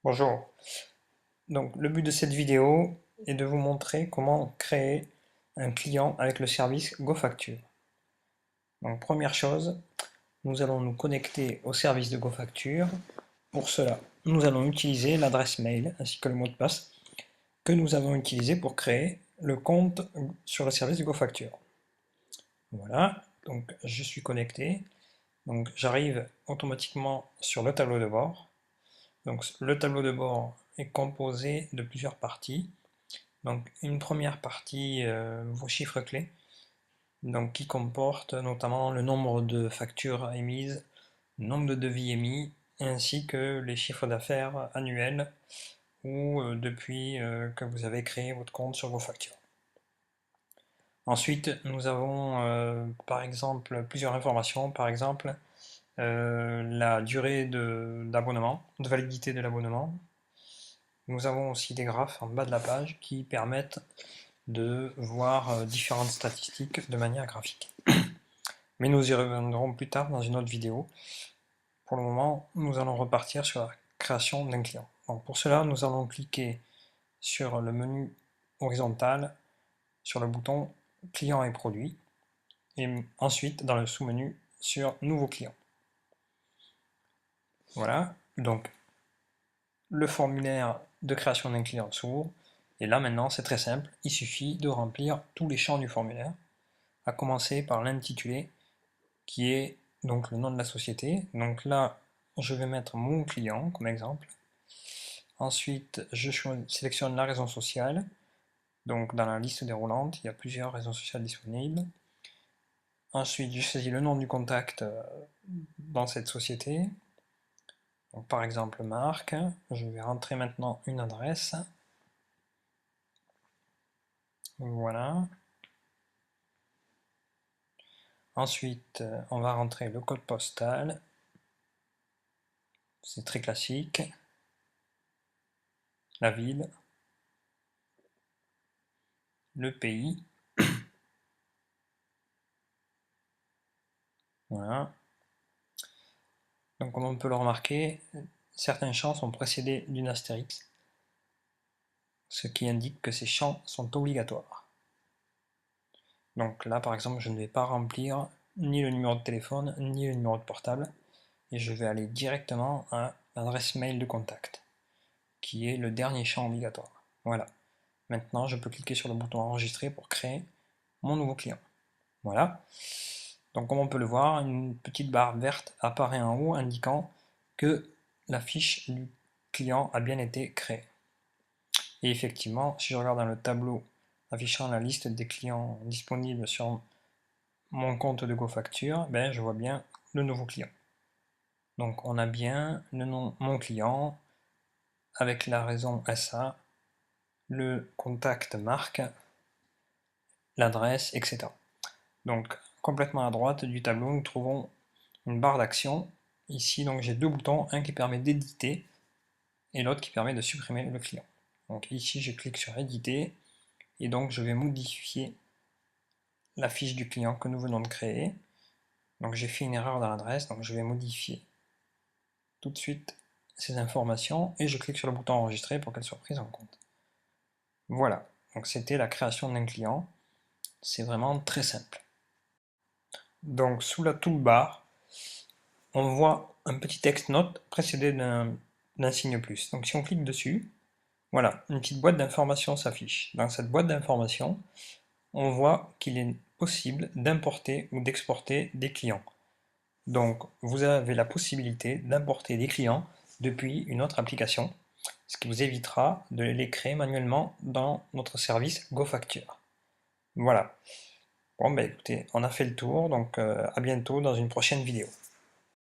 Bonjour. Donc le but de cette vidéo est de vous montrer comment créer un client avec le service GoFacture. Donc première chose, nous allons nous connecter au service de GoFacture. Pour cela, nous allons utiliser l'adresse mail ainsi que le mot de passe que nous avons utilisé pour créer le compte sur le service de GoFacture. Voilà, donc je suis connecté. Donc j'arrive automatiquement sur le tableau de bord. Donc le tableau de bord est composé de plusieurs parties. Donc une première partie, vos chiffres clés, donc qui comporte notamment le nombre de factures émises, le nombre de devis émis, ainsi que les chiffres d'affaires annuels ou depuis que vous avez créé votre compte sur vos factures. Ensuite, nous avons par exemple plusieurs informations, par exemple la durée d'abonnement, de validité de l'abonnement. Nous avons aussi des graphes en bas de la page qui permettent de voir différentes statistiques de manière graphique. Mais nous y reviendrons plus tard dans une autre vidéo. Pour le moment, nous allons repartir sur la création d'un client. Donc pour cela, nous allons cliquer sur le menu horizontal, sur le bouton client et produits, et ensuite dans le sous-menu sur nouveau client. Voilà, donc le formulaire de création d'un client s'ouvre, et là maintenant c'est très simple, il suffit de remplir tous les champs du formulaire, à commencer par l'intitulé, qui est donc le nom de la société. Donc là, je vais mettre mon client comme exemple. Ensuite, je sélectionne la raison sociale. Donc dans la liste déroulante, il y a plusieurs raisons sociales disponibles. Ensuite, je saisis le nom du contact dans cette société. Donc, par exemple, Marc. Je vais rentrer maintenant une adresse. Voilà. Ensuite, on va rentrer le code postal. C'est très classique. La ville. Le pays. Voilà. Donc comme on peut le remarquer, certains champs sont précédés d'une astérix, ce qui indique que ces champs sont obligatoires. Donc là par exemple je ne vais pas remplir ni le numéro de téléphone ni le numéro de portable, et je vais aller directement à l'adresse mail de contact, qui est le dernier champ obligatoire. Voilà. Maintenant je peux cliquer sur le bouton enregistrer pour créer mon nouveau client. Voilà. Donc comme on peut le voir, une petite barre verte apparaît en haut indiquant que la fiche du client a bien été créée. Et effectivement, si je regarde dans le tableau affichant la liste des clients disponibles sur mon compte de GoFacture, ben, je vois bien le nouveau client. Donc on a bien le nom mon client avec la raison SA, le contact marque, l'adresse, etc. Donc complètement à droite du tableau, nous trouvons une barre d'action. Ici, donc j'ai deux boutons, un qui permet d'éditer et l'autre qui permet de supprimer le client. Donc ici, je clique sur éditer et donc je vais modifier la fiche du client que nous venons de créer. Donc j'ai fait une erreur dans l'adresse, donc je vais modifier tout de suite ces informations et je clique sur le bouton enregistrer pour qu'elles soient prises en compte. Voilà, donc c'était la création d'un client. C'est vraiment très simple. Donc sous la toolbar, on voit un petit texte note précédé d'un signe plus. Donc si on clique dessus, voilà, une petite boîte d'informations s'affiche. Dans cette boîte d'informations, on voit qu'il est possible d'importer ou d'exporter des clients. Donc vous avez la possibilité d'importer des clients depuis une autre application, ce qui vous évitera de les créer manuellement dans notre service GoFacture. Voilà. Bon, bah écoutez, on a fait le tour, donc à bientôt dans une prochaine vidéo.